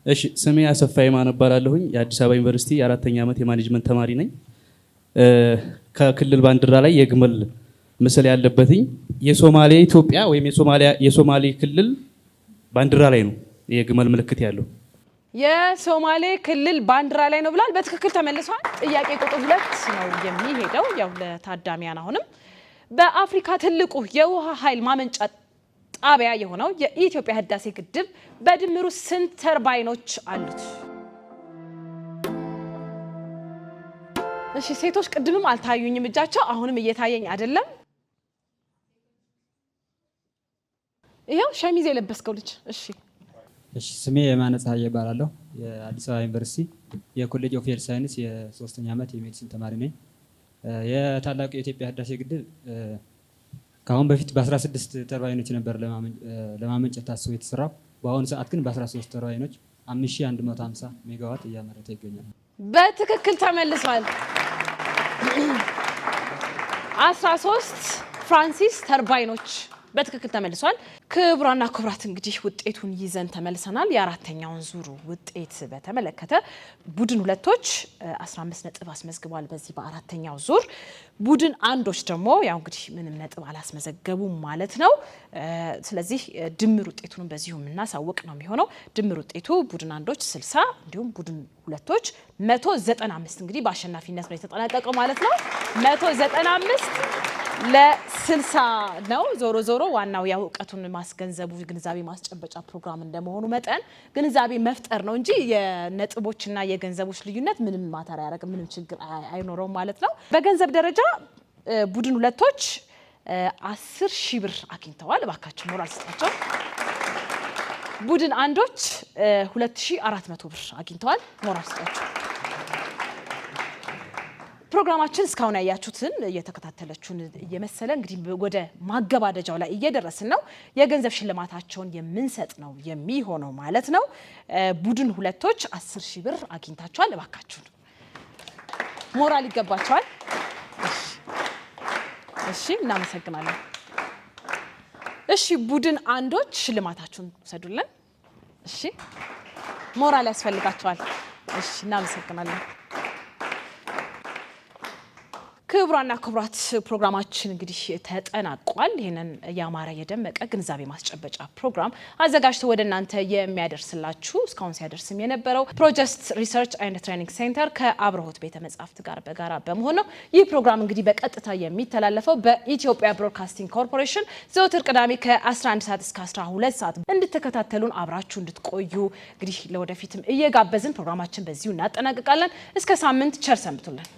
እሺ ስሜ አሰፋ የማነ እባላለሁኝ። የአዲስ አበባ ዩኒቨርሲቲ የ4ኛ ዓመት የማኔጅመንት ተማሪ ነኝ። ከክልል ባንዲራ ላይ የግመል ምስል ያለበትኝ የሶማሌ ኢትዮጵያ ወይም የሶማሌ ክልል ባንዲራ ላይ ነው የግመል ምልክት ያለው። የሶማሌ ክልል ባንዲራ ላይ ነው ብላል። በትክክል ተመልሷል። ጥያቄ ቁጥር 2 ነው የሚሄደው ያው ለታዳሚያን። አሁንም በአፍሪካ ትልቁ የውሃ ኃይል ማመንጫ ጣቢያ የሆነው የኢትዮጵያ ህዳሴ ግድብ በድምሩ ስንት ተርባይኖች አሉት? እሺ ሴቶች ቅድምም አልታዩኝም እጃቸው፣ አሁንም እየታየኝ አይደለም። ይሄው ሸሚዝ የለበስከው ልጅ። እሺ ስሜ የማነ ፀሐይ እባላለሁ። የአዲስ አበባ ዩኒቨርሲቲ የኮሌጅ ኦፍ ሄልዝ ሳይንስ የ3ኛ ዓመት የሜዲሲን ተማሪ ነኝ። የታላቁ የኢትዮጵያ ህዳሴ ግድብ ከአሁን በፊት በ16 ተርባይኖች ነበር ለማመንጨት ታስቦ የተሰራው። በአሁኑ ሰዓት ግን በ13 ተርባይኖች 5150 ሜጋዋት እያመረተ ይገኛል። በትክክል ተመልሷል። 13 ፍራንሲስ ተርባይኖች በትክክል ተመልሷል። ክቡራንና ክቡራት እንግዲህ ውጤቱን ይዘን ተመልሰናል። የአራተኛውን ዙር ውጤት በተመለከተ ቡድን ሁለቶች 15 ነጥብ አስመዝግቧል በዚህ በአራተኛው ዙር። ቡድን አንዶች ደግሞ ያው እንግዲህ ምንም ነጥብ አላስመዘገቡም ማለት ነው። ስለዚህ ድምር ውጤቱን በዚሁ የምናሳውቅ ነው የሚሆነው። ድምር ውጤቱ ቡድን አንዶች 60 እንዲሁም ቡድን ሁለቶች 195 እንግዲህ በአሸናፊነት ነው የተጠናቀቀው ማለት ነው። 195 ለ60 ነው። ዞሮ ዞሮ ዋናው ያው እውቀቱን ማስገንዘቡ ግንዛቤ ማስጨበጫ ፕሮግራም እንደመሆኑ መጠን ግንዛቤ መፍጠር ነው እንጂ የነጥቦችና የገንዘቦች ልዩነት ምንም ማተር ያደርግ ምንም ችግር አይኖረውም ማለት ነው። በገንዘብ ደረጃ ቡድን ሁለቶች 10,000 ብር አግኝተዋል። እባካችሁ ሞራል ስጣቸው። ቡድን አንዶች 2400 ብር አግኝተዋል። ሞራል ስጣቸው። ፕሮግራማችን እስካሁን ያያችሁትን እየተከታተላችሁን እየመሰለ እንግዲህ ወደ ማገባደጃው ላይ እየደረስን ነው። የገንዘብ ሽልማታቸውን የምንሰጥ ነው የሚሆነው ማለት ነው። ቡድን ሁለቶች 10,000 ብር አግኝታችኋል። እባካችሁን ሞራል ይገባቸዋል። እሺ እናመሰግናለን። እሺ ቡድን አንዶች ሽልማታችሁን ውሰዱልን። እሺ ሞራል ያስፈልጋቸዋል። እሺ እናመሰግናለን። ክቡራና ክቡራት ፕሮግራማችን እንግዲህ ተጠናቋል። ይህንን ያማረ የደመቀ ግንዛቤ ማስጨበጫ ፕሮግራም አዘጋጅቶ ወደ እናንተ የሚያደርስላችሁ እስካሁን ሲያደርስም የነበረው ፕሮጀክት ሪሰርች ኤንድ ትሬኒንግ ሴንተር ከአብርሆት ቤተ መጻሕፍት ጋር በጋራ በመሆን ነው። ይህ ፕሮግራም እንግዲህ በቀጥታ የሚተላለፈው በኢትዮጵያ ብሮድካስቲንግ ኮርፖሬሽን ዘወትር ቅዳሜ ከ11 ሰዓት እስከ 12 ሰዓት እንድትከታተሉን አብራችሁ እንድትቆዩ እንግዲህ ለወደፊትም እየጋበዝን ፕሮግራማችን በዚሁ እናጠናቅቃለን። እስከ ሳምንት ቸር ሰንብቱልን።